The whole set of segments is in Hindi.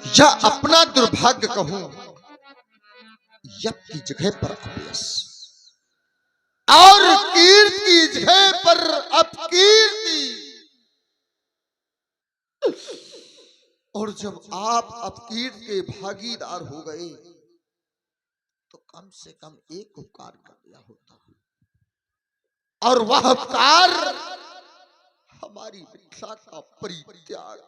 या अपना दुर्भाग्य कहूं, यप की जगह पर अपयश और कीर्ति की जगह पर अपकीर्ति। और जब आप अपकीर्ति के भागीदार हो गए तो कम से कम एक उपकार कर दिया होता, और वह उपकार हमारी मिथिला का परित्याग।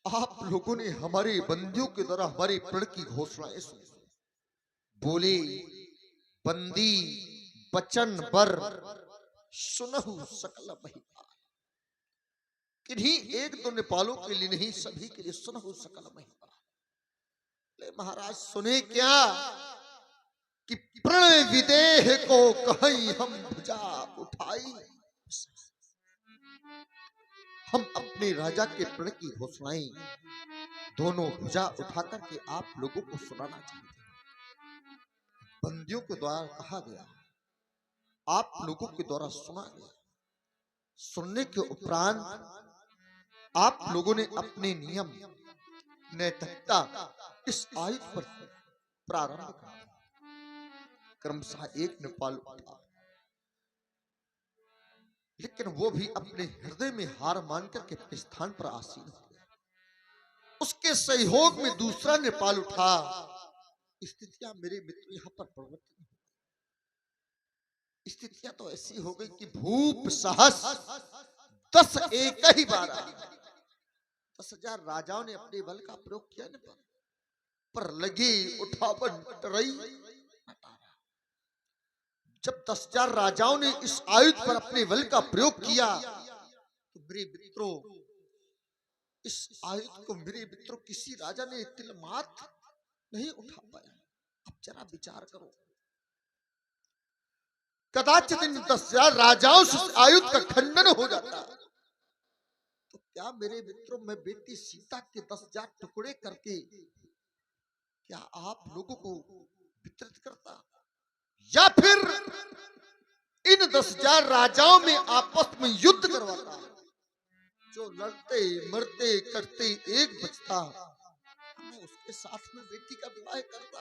आप लोगों ने हमारे बंदियों के द्वारा हमारे प्रण की घोषणाएं सुनी, बोले बंदी बचन बर सुनहु सकल महिपाल। किन्हीं एक दो नेपालों के लिए नहीं, सभी के लिए सुनहु सकल महिपाल। महाराज सुने क्या कि प्रण विदेह को कहीं हम भुजा उठाई। हम अपने राजा के प्रण की घोषणाएं दोनों भुजा उठाकर के आप लोगों को सुनाना चाहते हैं। बंदियों के द्वारा कहा गया, आप लोगों के द्वारा सुना गया। सुनने के उपरांत आप लोगों ने अपने नियम नैतिकता इस आयत पर प्रारंभ कर क्रमशः एक नेपाल उठा, लेकिन वो भी अपने हृदय में हार मानकर के अपने स्थान पर आसीन हो गया। उसके सहयोग में दूसरा नेपाल उठा। स्थितियां मेरे मित्र यहां पर परिवर्तन, स्थितियां तो ऐसी हो गई कि भूप सहस 10 एक ही बार 10,000 राजाओं ने अपने बल का प्रयोग किया न, पर लगी उठावन टरई। जब 10,000 राजाओं ने इस आयुध पर अपने बल का प्रयोग किया तो मेरे मित्रों, इस आयुध को मेरे मित्रों किसी राजा ने तिल मात नहीं उठा पाया। अब जरा विचार करो, कदाचित इन 10,000 राजाओं से आयुध का खंडन हो जाता तो क्या मेरे मित्रों मैं बेटी सीता के 10,000 टुकड़े करके क्या आप लोगों को वितरित करता, या फिर इन 10,000 राजाओं में आपस में युद्ध करवाता। जो लड़ते मरते करते एक बचता, मैं उसके साथ में बेटी का विवाह करता।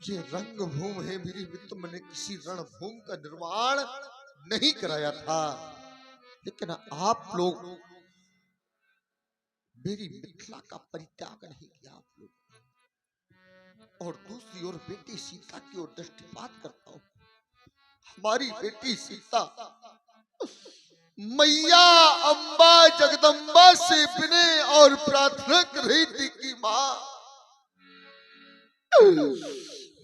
ये रंगभूमि है मेरी मित्र, मैंने किसी रणभूमि का निर्माण नहीं कराया था, लेकिन आप लोग मेरी मिथिला का परित्याग नहीं किया। आप लोग, और दूसरी ओर बेटी सीता की ओर दृष्टिपात करता हूं। हमारी बेटी सीता मैया अम्बा जगदम्बा से विनय और प्रार्थना कर रही थी कि मां,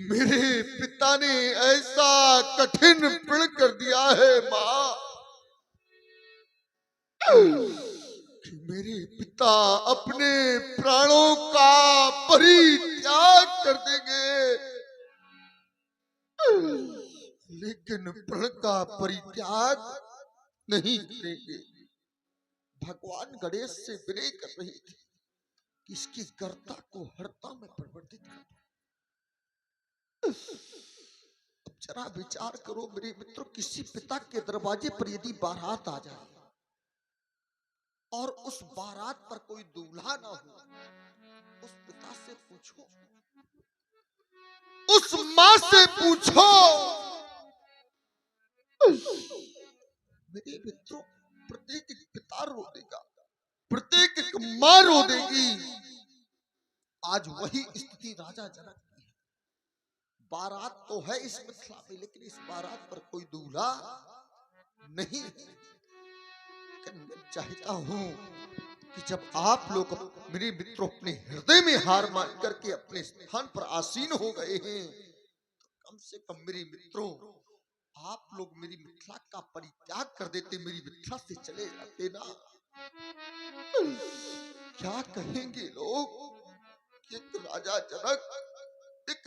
मेरे पिता ने ऐसा कठिन प्रण कर दिया है मां कि मेरे पिता अपने प्राणों का परित्याग कर देंगे, लेकिन प्रण का परित्याग नहीं करेंगे। भगवान गणेश से विनय कर रही थी कि इसकी गर्दन को हरता में परिवर्तित कर दो। अब जरा विचार करो मेरे मित्रों, किसी पिता के दरवाजे पर यदि बारात आ जाए और उस बारात पर कोई दूल्हा ना हो, उस पिता से पूछो, उस मां से पूछो, मेरे मित्रों प्रत्येक पिता रो देगा, प्रत्येक मां रो देगी। आज वही स्थिति राजा जनक की है। बारात तो है इस मिथिला में, लेकिन इस बारात पर कोई दूल्हा नहीं। मैं चाहता हूं कि जब आप लोग मेरे मित्रों अपने हृदय में हार मान करके अपने स्थान पर आसीन हो गए हैं, तो कम से कम मेरे मित्रों आप लोग मेरी मिथिला का परित्याग कर देते, मेरी मिथिला से चले जाते ना। क्या कहेंगे लोग, एक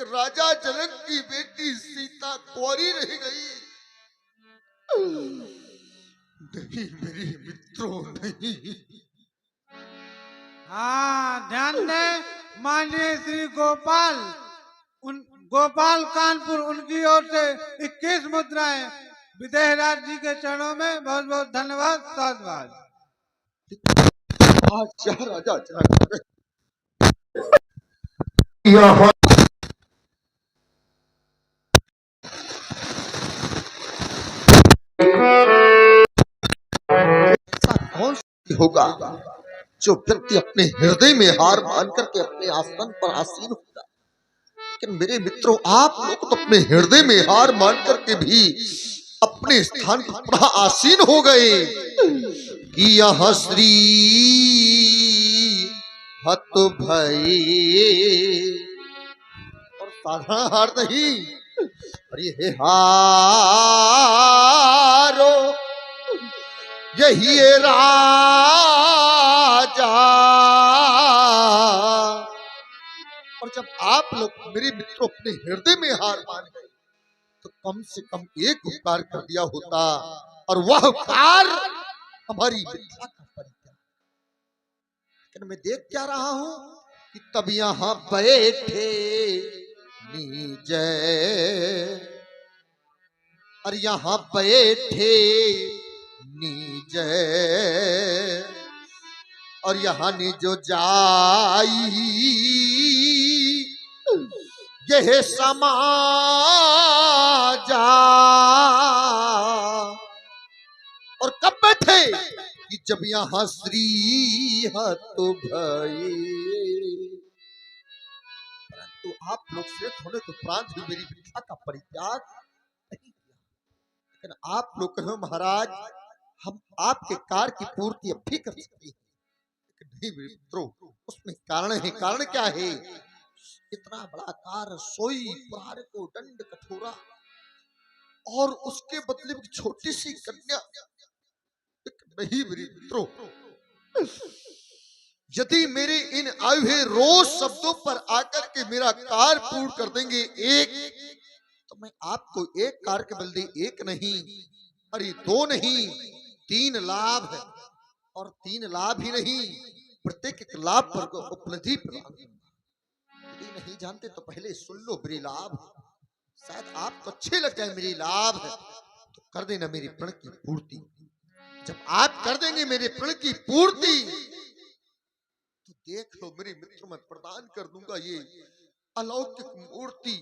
राजा जनक की बेटी सीता कुंवारी रह गई। नहीं मेरे मित्रों नहीं। हाँ, ध्यान दें माननीय श्री गोपाल कानपुर, उनकी ओर से 21 मुद्राएं विदेहराज जी के चरणों में बहुत बहुत धन्यवाद, साधुवाद। आज यह राजा जनक यहाँ ऐसा कौन सा होगा जो व्यक्ति अपने हृदय में हार मान करके अपने आसन पर आसीन होता है। लेकिन मेरे मित्रों, आप लोग तो अपने हृदय में हार मान करके भी अपने स्थान पर पुनः आसीन हो गए कि यह श्री हत भई, और साधारण हार नहीं, अरे हे हारो यही है राजा। और जब आप लोग मेरे मित्रों अपने हृदय में हार मान गए तो कम से कम एक उपकार कर दिया होता, और वह उपकार हमारी मिथ्या का परित्याग। लेकिन मैं देख क्या रहा हूं कि तब यहां बैठे नीजे, और यहां बैठे नीजे, और यहाँ ने जो जाई यह समाजा। और कब बैठे कि जब यहाँ श्री हत भई। परंतु आप लोग श्रेष्ठ होने के उपरांत भी मेरी मिथ्या का परित्याग नहीं किया। लेकिन आप लोग कहो महाराज हम आपके कार्य की पूर्ति अब भी कर सकते हैं, लेकिन नहीं मेरे मित्रों, उसमें कारण है। कारण क्या है? इतना बड़ा कार्य, सोई पुराण को दंड कठोरा, और उसके बदले में छोटी सी कन्या। नहीं मेरे मित्रों, यदि मेरे इन आए हुए रोज शब्दों पर आकर के मेरा कार्य पूर्ण कर देंगे एक, तो मैं आपको एक कार्य के बदले एक नहीं, अरे दो नहीं, 3 लाभ है। और 3 लाभ ही नहीं, प्रत्येक एक लाभ पर उपलब्धि प्रदान करूंगा। यदि नहीं जानते तो पहले सुन लो मेरे लाभ, शायद आपको अच्छे लग जाए मेरे लाभ। तो कर देना मेरे प्रण की पूर्ति। जब आप कर देंगे मेरे प्रण की पूर्ति तो देख लो मेरे मित्र, मैं प्रदान कर दूंगा ये अलौकिक मूर्ति,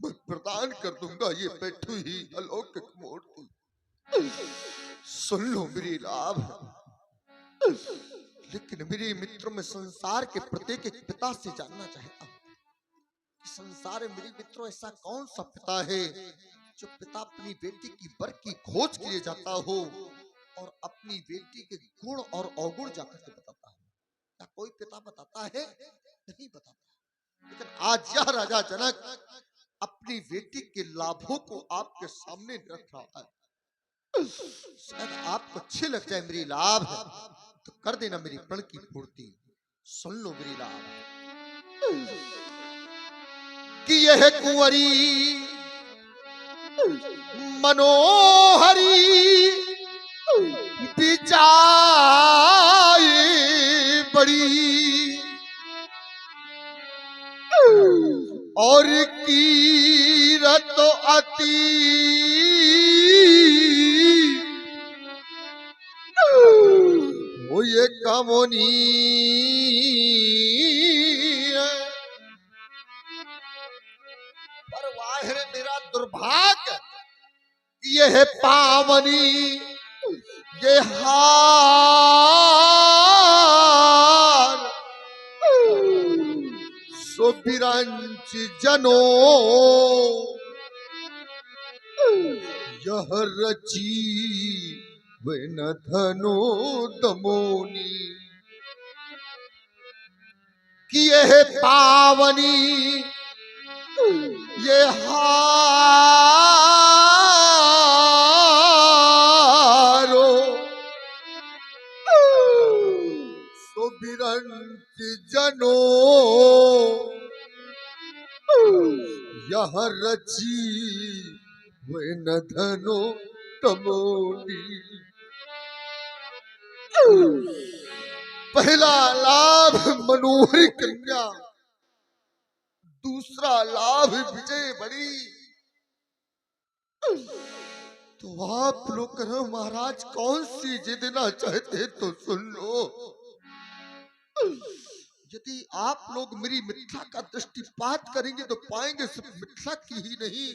मैं प्रदान कर दूंगा ये बैठी ही अलौकिक मूर्ति। सुन लो मेरे लाभ। लेकिन मेरे मित्रों में संसार के प्रत्येक एक पिता से जानना चाहता हूं, संसार में मेरे मित्रों ऐसा कौन सा पिता है जो पिता अपनी बेटी की वर की खोज के लिए जाता हो और अपनी बेटी के गुण और अवगुण जाकर के बताता है? क्या कोई पिता बताता है? नहीं बताता। लेकिन आज यह राजा जनक अपनी बेटी के लाभों को आपके सामने रख रहा है। शायद आपको अच्छे लग जाए मेरी लाभ, तो कर देना मेरी प्रण की पूर्ति। सुन लो मेरी लाभ कि यह कुंवरी मनोहरी बिचाई बड़ी, और कीरत अति वो ये कामोनी। पर वाहिर मेरा दुर्भाग्य, ये है पावनी ये हार सो बिरंच जनो यह रची वन धनो दमोनी। कि यह पावनी ये हारो सो बिरंच जनो यह रची वन धनो तमोनी। पहला लाभ मनोहरी कन्या, दूसरा लाभ विजय बड़ी। तो आप लोग करो महाराज कौन सी जिद ना चाहते तो सुन लो। यदि आप लोग मेरी मिथ्या का दृष्टिपात करेंगे तो पाएंगे सिर्फ मिथ्या की ही नहीं,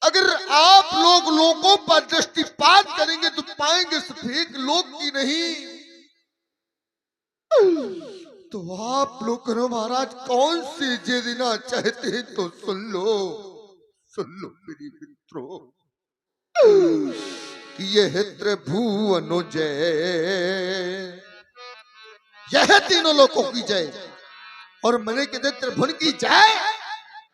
अगर आप लोग लोगों पर दृष्टिपात करेंगे तो पाएंगे सिर्फ एक लोक की नहीं। तो आप लोग करो महाराज कौन सी जिद ना चाहते हैं तो सुन लो मेरी मित्रों, कि यह त्रिभुवनोजय, यह तीनों लोकों की जय, और मैंने कहते त्रिभुवन की जय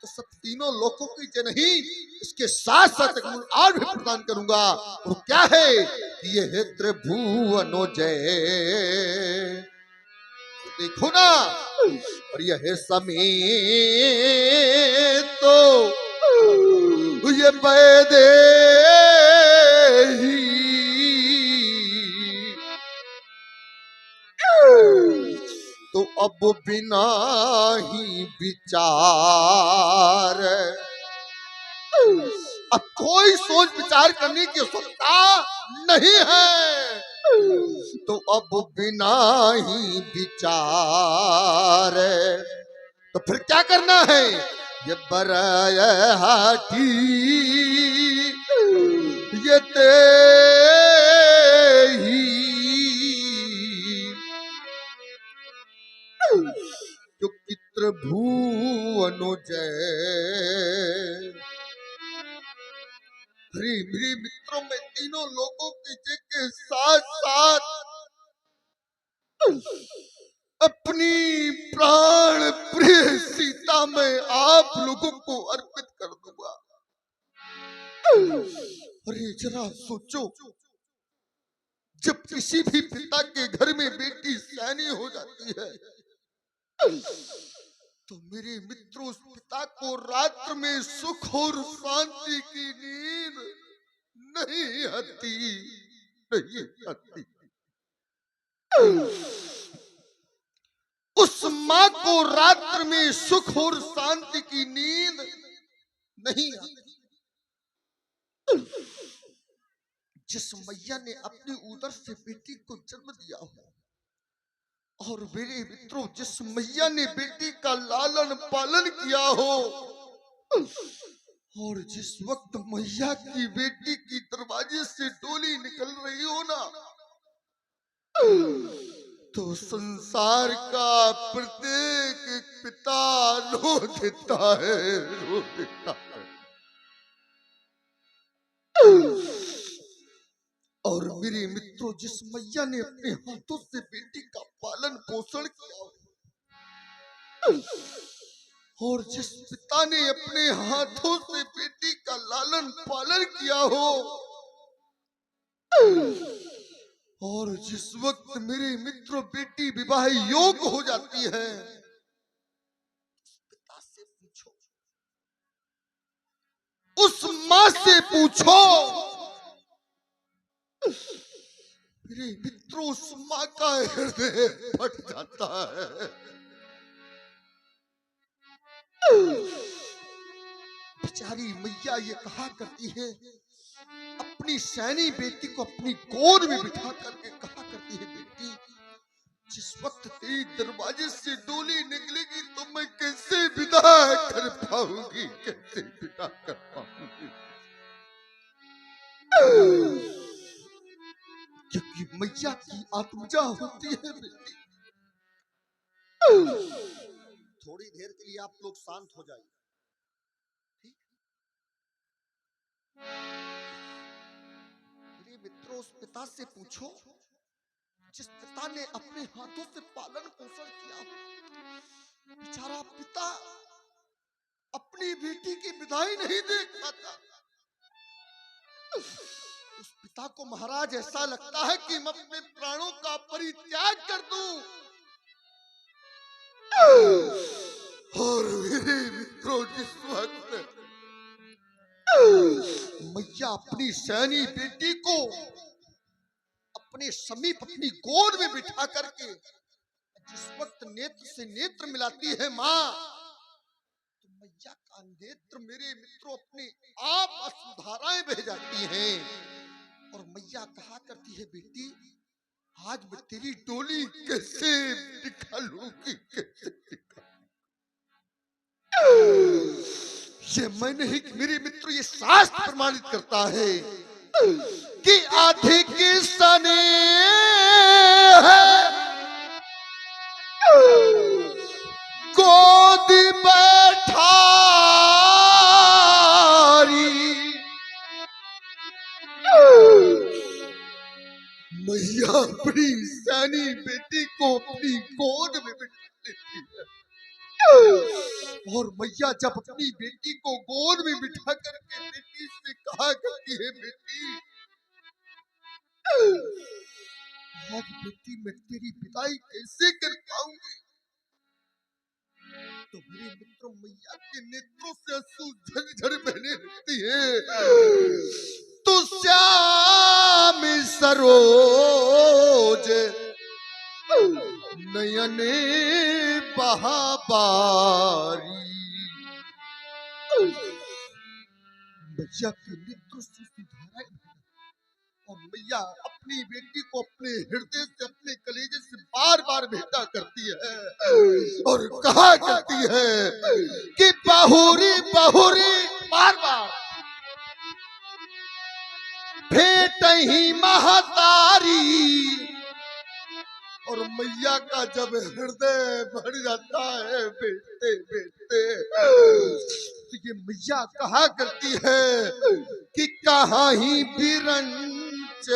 तो सब तीनों लोकों की जय नहीं, इसके साथ साथ एक और भी प्रदान करूंगा। वो क्या है कि यह त्रिभुवनोजय, देखो ना, और यह समय तो ये पैदे तो अब बिना ही विचार, अब कोई सोच विचार करने की आवश्यकता नहीं है, तो अब बिना ही विचार, तो फिर क्या करना है, ये बरहाटी ये ते ही जो त्रिभुवनोजय। मेरे मित्रों में तीनों लोगों की जय के साथ साथ अपनी प्राण प्रिय सीता में आप लोगों को अर्पित कर दूंगा। अरे जरा सोचो, जब किसी भी पिता के घर में बेटी सैनी हो जाती है तो मेरे मित्रों उस पिता को रात्र में सुख और शांति की नींद नहीं आती, नहीं आती। उस माँ को रात्र में सुख और शांति की नींद नहीं आती। जिस मैया ने अपनी उदर से बेटी को जन्म दिया हो, और मेरे मित्रों जिस मैया ने बेटी का लालन पालन किया हो, और जिस वक्त मैया की बेटी की दरवाजे से डोली निकल रही हो ना, तो संसार का प्रत्येक पिता रो देता है, रो देता है। और मेरे मित्रों जिस मैया ने अपने हाथों से बेटी का पालन पोषण किया, और जिस पिता ने अपने हाथों से बेटी का लालन पालन किया हो, और जिस वक्त मेरे मित्रों बेटी विवाह योग्य हो जाती है, पिता से पूछो, उस माँ से पूछो, मेरे मित्रों उस माँ का हृदय फट जाता है। बेचारी मैया ये कहा करती है, अपनी सैनी बेटी को अपनी गोद में बिठा करके कहा करती है, बेटी जिस वक्त तेरी दरवाजे से डोली निकलेगी तो मैं कैसे विदा कर पाऊंगी, कैसे विदा कर पाऊंगी, क्योंकि मैया की आत्मजा होती है बेटी। थोड़ी देर के लिए आप लोग शांत हो जाइए, ठीक? मेरे मित्रों उस पिता से पूछो जिस पिता ने अपने हाथों से पालन पोषण किया, बेचारा पिता अपनी बेटी की विदाई नहीं देख पाता। उस पिता को महाराज ऐसा लगता है कि मैं अपने प्राणों का परित्याग कर दूं। और मेरे मित्रों जिस वक्त मैया अपनी सैनी बेटी को अपने समीप अपनी गोद में बिठा करके जिस वक्त नेत्र से नेत्र मिलाती है माँ, तो मैया का नेत्र मेरे मित्रों अपने आप अश्रुधाराएं बह जाती हैं और मैया कहा करती है, बेटी आज मैं तेरी डोली कैसे निकालूंगी, कैसे ये मैं नहीं कि मेरे मित्रों ये शास्त्र प्रमाणित करता है कि अधिक सने गोद बैठारी। मैया अपनी सयानी बेटी को अपनी गोद में बिठा लेती है और मैया जब अपनी बेटी को गोद में बिठा करके बेटी से कहा करती है, बेटी आज बेटी मैं तेरी विदाई कैसे कर पाऊंगी। तो मेरे मित्रों मैया के नेत्रों से आंसू झरझर बहने लगती है। तो श्याम सरोज नयने बहाबारी। मैया के नेत्रों से सुधारा और मैया अपनी बेटी को अपने हृदय से अपने कलेजे से बार बार भेंटा करती है और कहा करती है कि बहुरी बहुरी बार बार भेंट ही महतारी। और मैया का जब हृदय भर जाता है बेटे बेटे तो ये मैया कहा करती है कि कहाँ ही बिरंच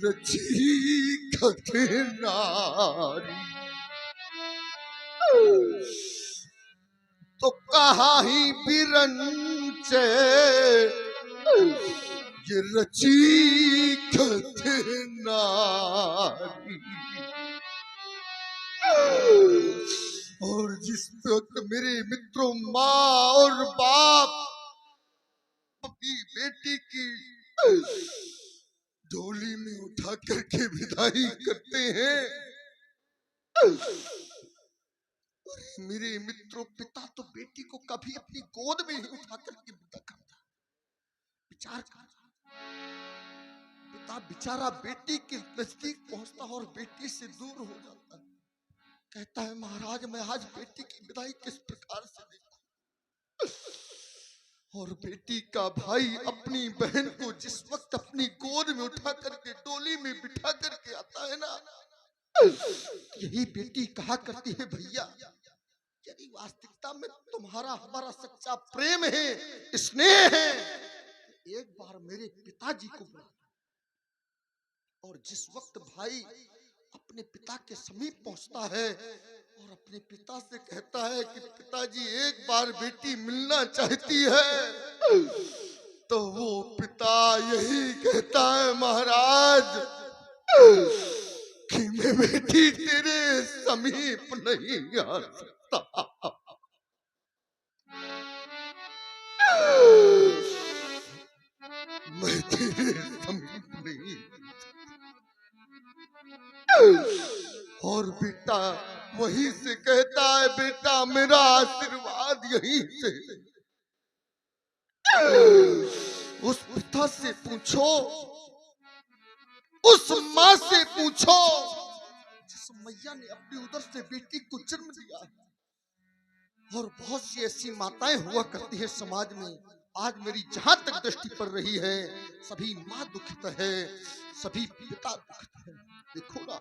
रची खतनारी। तो कहाँ ही बिरंच ये रची खतनारी। और जिस वक्त मेरे मित्रों माँ और बाप अपनी बेटी की डोली में उठा करके विदाई करते हैं, मेरे मित्रों पिता तो बेटी को कभी अपनी गोद में ही उठा करके विदा करता। विचार कर, पिता बेचारा बेटी के नजदीक पहुंचता और बेटी से दूर हो जाता है। कहता है, महाराज मैं आज बेटी की विदाई किस प्रकार से देखूं। और बेटी का भाई अपनी बहन को जिस वक्त अपनी गोद में उठा करके डोली में बिठा करके आता है ना, यही बेटी कहा करती है, भैया यदि वास्तविकता में तुम्हारा हमारा सच्चा प्रेम है, स्नेह है, एक बार मेरे पिताजी को बुला। और जिस वक्त भाई अपने पिता के समीप पहुंचता है और अपने पिता से कहता है कि पिताजी एक बार बेटी मिलना चाहती है, तो वो पिता यही कहता है, महाराज कि मैं बेटी तेरे समीप नहीं आ सकता। मैं तेरे समीप नहीं। और बेटा वहीं से कहता है, बेटा मेरा आशीर्वाद यहीं से। उस पिता से पूछो, उस माँ से पूछो जिस मैया ने अपनी उदर से बेटी को जन्म दिया है। और बहुत सी ऐसी माताएं हुआ करती है समाज में। आज मेरी जहां तक दृष्टि पड़ रही है, सभी माँ दुखित है, सभी पिता दुखित है। देखो ना,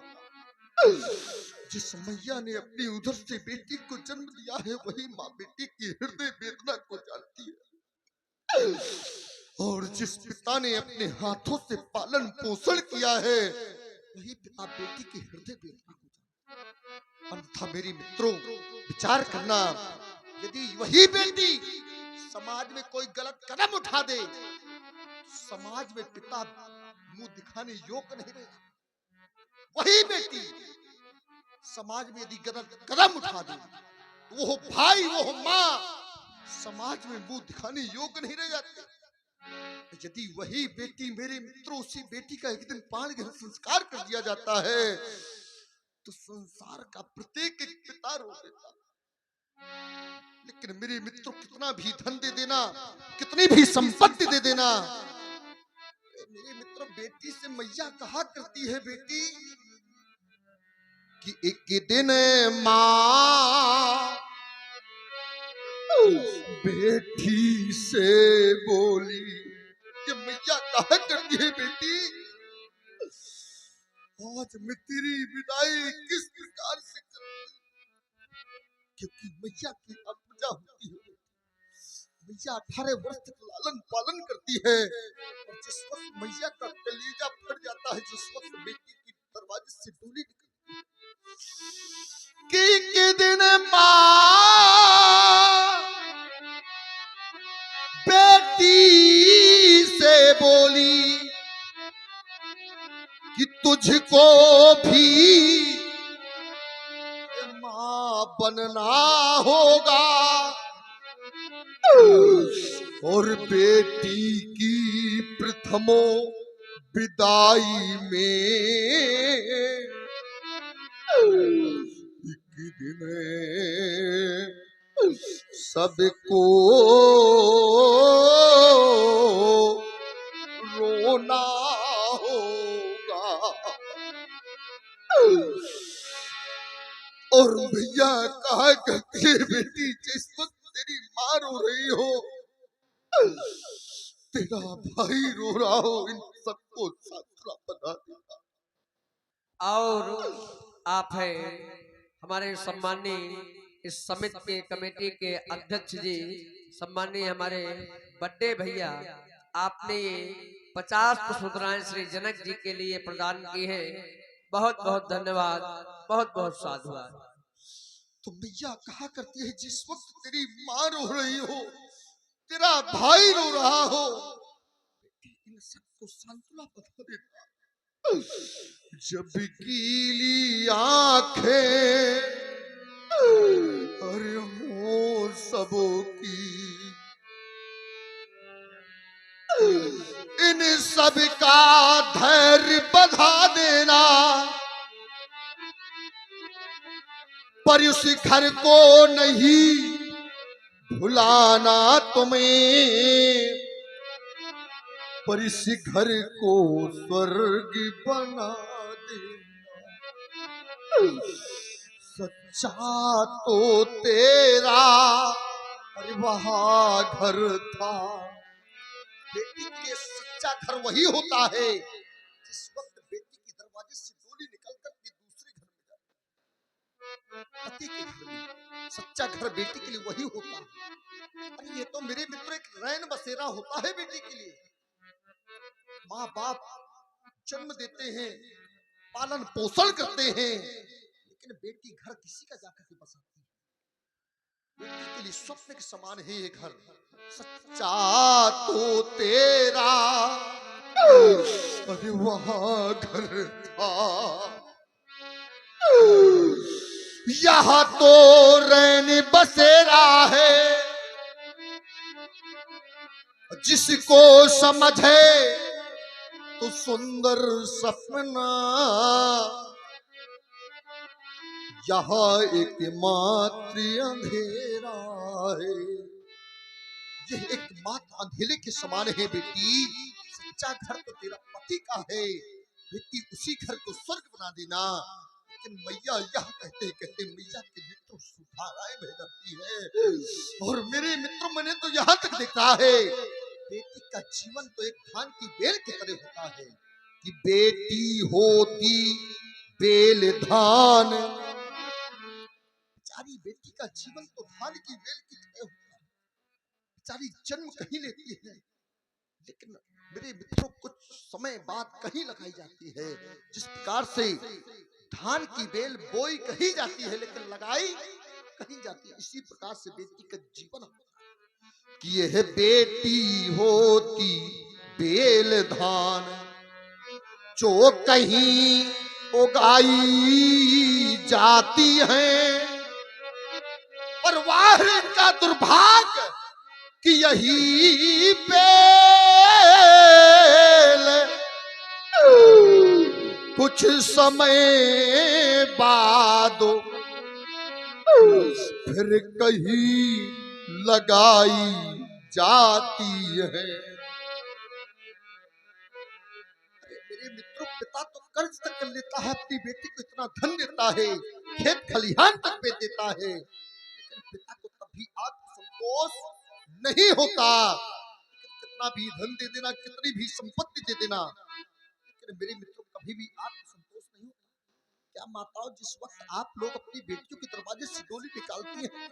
जिस मैया ने अपनी उदर से बेटी को जन्म दिया है, वही माँ बेटी की हृदय वेदना को जानती है। और जिस पिता ने अपने हाथों से पालन पोषण किया है, वही पिता बेटी की हृदय वेदना को जानता है। अन्यथा मेरी मित्रों विचार करना, यदि वही बेटी समाज में कोई गलत कदम उठा दे, समाज में पिता मुंह दिखाने योग्य नहीं रहेगा। वही बेटी समाज में यदि गलत कदम उठा दे, वो भाई वो माँ समाज में मुंह दिखाने योग्य नहीं रह जाती। यदि वही बेटी मेरे मित्रों, उसी बेटी का एक दिन प्राण ग्रहण संस्कार कर दिया जाता है, तो संसार का प्रत्येक एक पिता रो देता। लेकिन मेरे मित्रों, कितना भी धन दे देना, कितनी भी संपत्ति दे देना, मेरे मित्रों, बेटी से मैया कहा करती है बेटी कि एक दिन माँ बेटी से बोली। ये मैया कहा करती है बेटी, आज मैं तेरी विदाई किस प्रकार से करूं, क्योंकि मैया की पूजा होती है। मैया 18 वर्ष तक लालन पालन करती है, और जिस वक्त मैया का कलेजा फट जाता है, जिस वक्त बेटी की दरवाजे से डोली निकलती है, कि दिन माँ बेटी से बोली कि तुझको भी माँ बनना होगा, और बेटी की प्रथमो विदाई में एक दिन सबको रोना होगा। और भैया कहा करती है बेटी, जिस वक्त तेरी माँ रो रही हो, तेरा भाई रो रहा हो, इन सबको सांत्वना बना देगा। और आप है हमारे सम्मानीय इस समिति के कमेटी के अध्यक्ष जी, सम्मानीय हमारे बड़े भैया, आपने ये 50 पुष्पमुद्राएं श्री जनक जी के लिए प्रदान की है। बहुत बहुत धन्यवाद, बहुत बहुत साधुवाद। तो मैया कहा करती है, जिस वक्त तेरी माँ रो रही हो, तेरा भाई रो रहा हो, इन सबको सांत्वना बता देता। जब गीली आंखें अरे हो सबों की, इन सब का धैर्य बढ़ा देना, पर उस घर को नहीं भुलाना तुम्हें, पर इस घर को स्वर्ग बना देना। सच्चा तो तेरा अरे वहाँ घर था। बेटी के सच्चा घर वही होता है जिस वक्त बेटी की दरवाजे से डोली निकल कर के दूसरे घर में जाती है। पति के घर में सच्चा घर बेटी के लिए वही होता है। अरे ये तो मेरे मित्र एक रैन बसेरा होता है बेटी के लिए। माँ बाप जन्म देते हैं, पालन पोषण करते हैं, लेकिन बेटी घर किसी का जाकर के बसाती है। बेटी के लिए स्वप्न के समान है ये घर। सच्चा तो तेरा अरे वहाँ घर था, यहाँ तो रैन बसेरा है। जिसको समझे तो सुंदर सपना, यहाँ एक मात्र अंधेरा है। यह एक मात्र अंधेरे के समान है बेटी। सच्चा घर तो तेरा पति का है बेटी, उसी घर को स्वर्ग बना देना। लेकिन मैया यह कहते कहते मैया के नेत्रों से धाराएं बह जाती है। और मेरे मित्रों, मैंने तो यहाँ तक देखा है, बेटी का जीवन तो एक धान की बेल की तरह होता है कि बेटी होती बेल धान। बेचारी बेटी का जीवन तो धान की बेल की तरह होता है। बेचारी जन्म कहीं लेती है, लेकिन मेरे मित्रों कुछ समय बाद कहीं लगाई जाती है। जिस प्रकार से धान की बेल बोई कहीं जाती है लेकिन लगाई कहीं जाती है, इसी प्रकार से बेटी का जीवन होता है कि यह बेटी होती बेल धान जो कहीं उगाई जाती है। पर वाह का दुर्भाग्य कि यही बेल कुछ समय बाद फिर कहीं लगाई जाती है। मेरे मित्रों, पिता तो कर्ज तक कर लेता है, अपनी बेटी को इतना धन देता है, खेत खलिहान तक बेच देता है, लेकिन पिता को तभी आत्मसंतोष नहीं होता। कितना भी धन दे देना, कितनी भी संपत्ति दे देना, लेकिन मेरे मित्रों कभी भी आत्मसंतोष नहीं होता। क्या माताओं, जिस वक्त आप लोग अपनी बेटियों के दरवाजे से डोली निकालती हैं,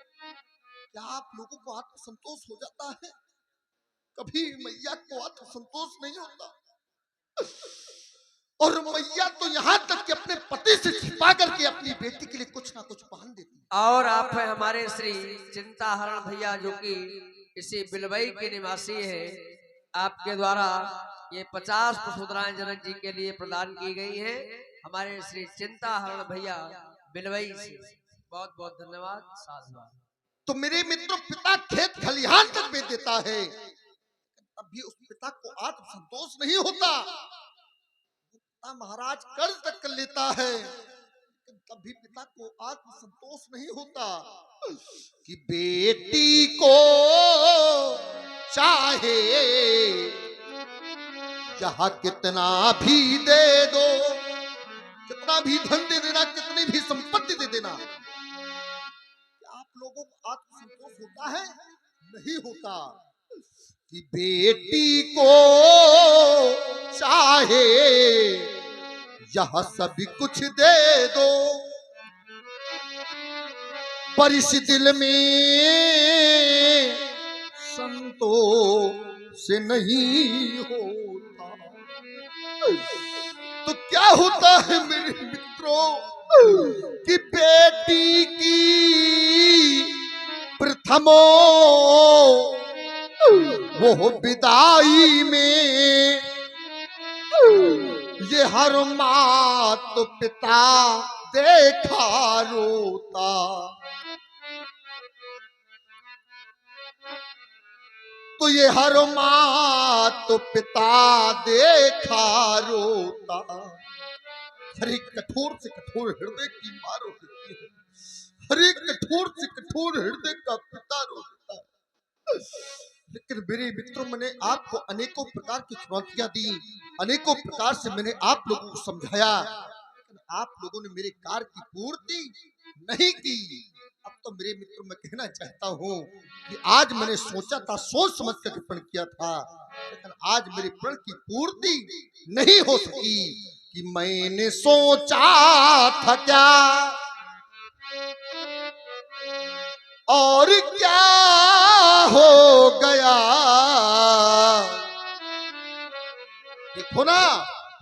क्या आप लोगों को आत्मसंतोष हो जाता है? कभी मैया को आत्मसंतोष नहीं होता। और मैया तो यहाँ तक कि अपने पति से छिपा करके अपनी बेटी के लिए कुछ ना कुछ पहन देती है। और आप है हमारे श्री चिंताहरण भैया, जो कि इसी बिलवई के निवासी है। आपके द्वारा ये 50 पुष्पमुद्राएं जनक जी के लिए प्रदान की गई हैं। हमारे श्री चिंताहरण भैया बिलवई से बहुत बहुत धन्यवाद, साधुवाद। तो मेरे मित्रों, पिता खेत खलिहान तक बेच देता है, तब भी उस पिता को आत्मसंतोष नहीं होता। पिता महाराज कर्ज तक कर लेता है, लेकिन तब भी पिता को आत्मसंतोष नहीं होता कि बेटी को चाहे जहां कितना भी दे दो, कितना भी धन दे देना, कितनी भी संपत्ति दे देना, आप लोगों को आत्मसंतोष होता है? नहीं होता। कि बेटी को चाहे यह सब कुछ दे दो, पर इस दिल में संतोष नहीं होता। तो क्या होता है मेरे मित्रों कि बेटी की प्रथमो वो विदाई में ये हर मात पिता देखा रोता। तो ये हर मात पिता देखा रोता। हर एक कठोर से कठोर हृदय की माँ रो देती है, हर एक कठोर से कठोर हृदय का पिता रो देता है। लेकिन मेरे मित्रों, मैंने आपको अनेकों प्रकार की चुनौतियां दी, अनेकों प्रकार से मैंने आप लोगों को समझाया, लेकिन आप लोगों ने मेरे कार्य की पूर्ति नहीं की। अब तो मेरे मित्रों, मैं कहना चाहता हूँ कि आज मैंने सोचा था, सोच समझ कर प्रण किया था, लेकिन आज मेरे प्रण की पूर्ति नहीं हो सकी। कि मैंने सोचा था क्या और क्या हो गया। देखो ना,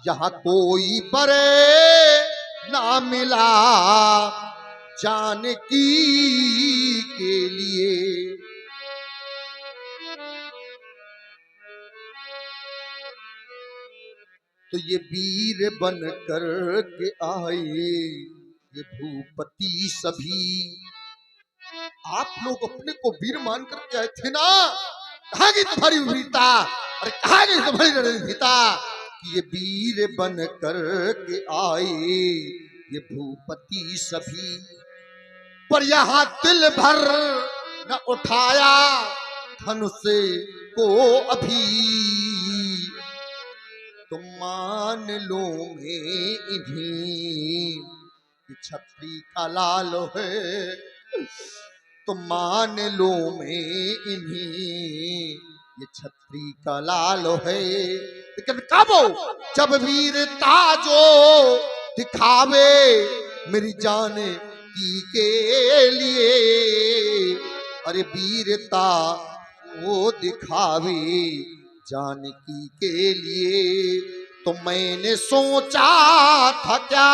यहाँ कोई बरे ना मिला जानकी के लिए। तो ये वीर बन कर के आए ये भूपति सभी। आप लोग अपने को वीर मान करके आए थे ना, कहाँ गई तुम्हारी वीरता, अरे कहाँ गई तुम्हारी रणनीतिता। कि ये वीर बन कर के आए ये भूपति सभी, पर यहाँ दिल भर न उठाया धनुष को अभी। तुम मान लो मैं इन्हीं छत्री का लाल है, तुम मान लो मैं इन्हीं ये छत्री का लाल है। लेकिन कब जब वीरता जो दिखावे मेरी जान की के लिए, अरे वीरता वो दिखावे जानकी के लिए। तो मैंने सोचा था क्या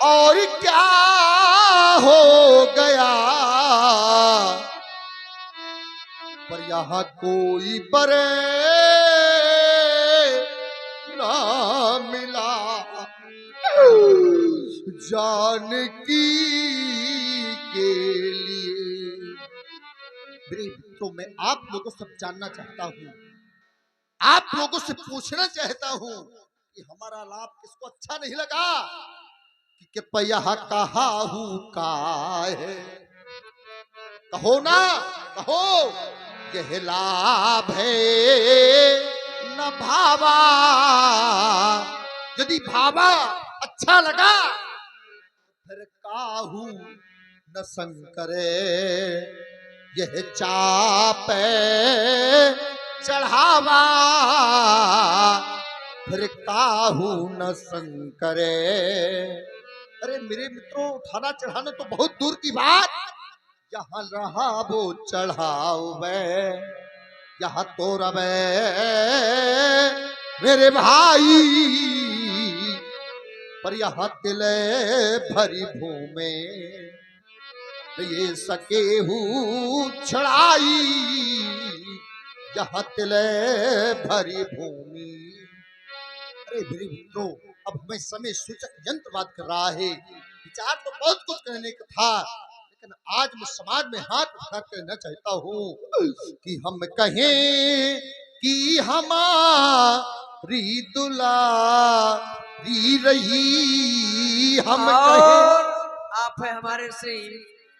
और क्या हो गया, पर यहाँ कोई बरे ना मिला जानकी के लिए। मेरे मित्रों, मैं आप लोगों से जानना चाहता हूँ, आप लोगों से पूछना चाहता हूँ कि हमारा लाभ किसको अच्छा नहीं लगा। कि कृपया कहाहू काहे, कहो ना कहो, यह लाभ है न भावा, यदि भावा अच्छा लगा फिर काहू न संकरे, यह चाप चढ़ावा फिर काहू न संकरे। अरे मेरे मित्रों, उठाना चढ़ाना तो बहुत दूर की बात, यहाँ रहा वो चढ़ावे, यहाँ तो रवे मेरे भाई, पर यहाँ तिले भरी भूमि ये सके हूँ चढ़ाई, यहाँ तिले भरी भूमि। अरे मेरे मित्रों, अब हमें समय सूचक यंत्र बात कर रहा है, विचार तो बहुत कुछ करने का था, लेकिन आज मैं समाज में हाथ उठा करना चाहता हूँ कि हम कहें कि हमारी दुलारी रही, हम कहें। और आप है हमारे श्री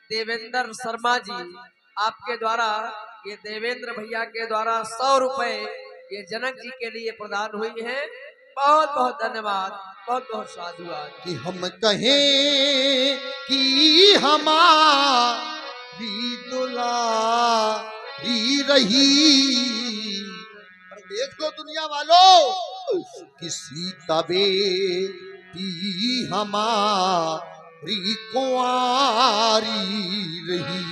देवेंद्र शर्मा जी, आपके द्वारा ये देवेंद्र भैया के द्वारा 100 रुपए ये जनक जी के लिए प्रदान हुई है। बहुत बहुत धन्यवाद, बहुत बहुत साधुवाद। कि हम कहें कि हमारी दुलारी रही, पर देख लो दुनिया वालों, किसी का बेटी हमारी कुंवारी रही,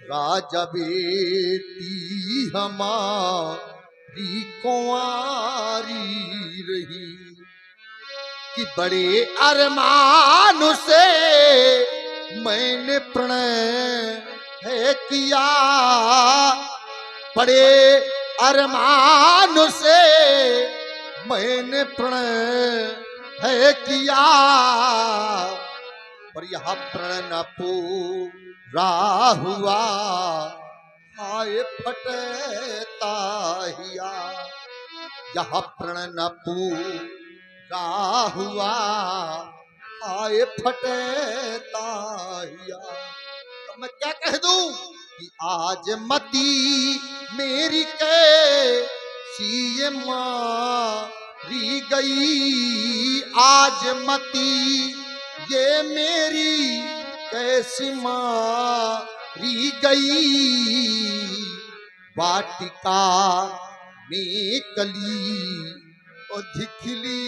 राजा बेटी हमारी कुंवारी रही, कि बड़े अरमान से मैंने प्रणय है किया, बड़े अरमान से मैंने प्रणय है किया, पर यह प्रणय न पूरा हुआ, हाय फटता हिया, यह प्रणय न पूरा हुआ, हाय फटता हिया। तो मैं क्या कह दूं कि आज मती मेरी कैसी मारी गई, आज मती ये मेरी कैसी मारी गई, वाटिका में कली और खिली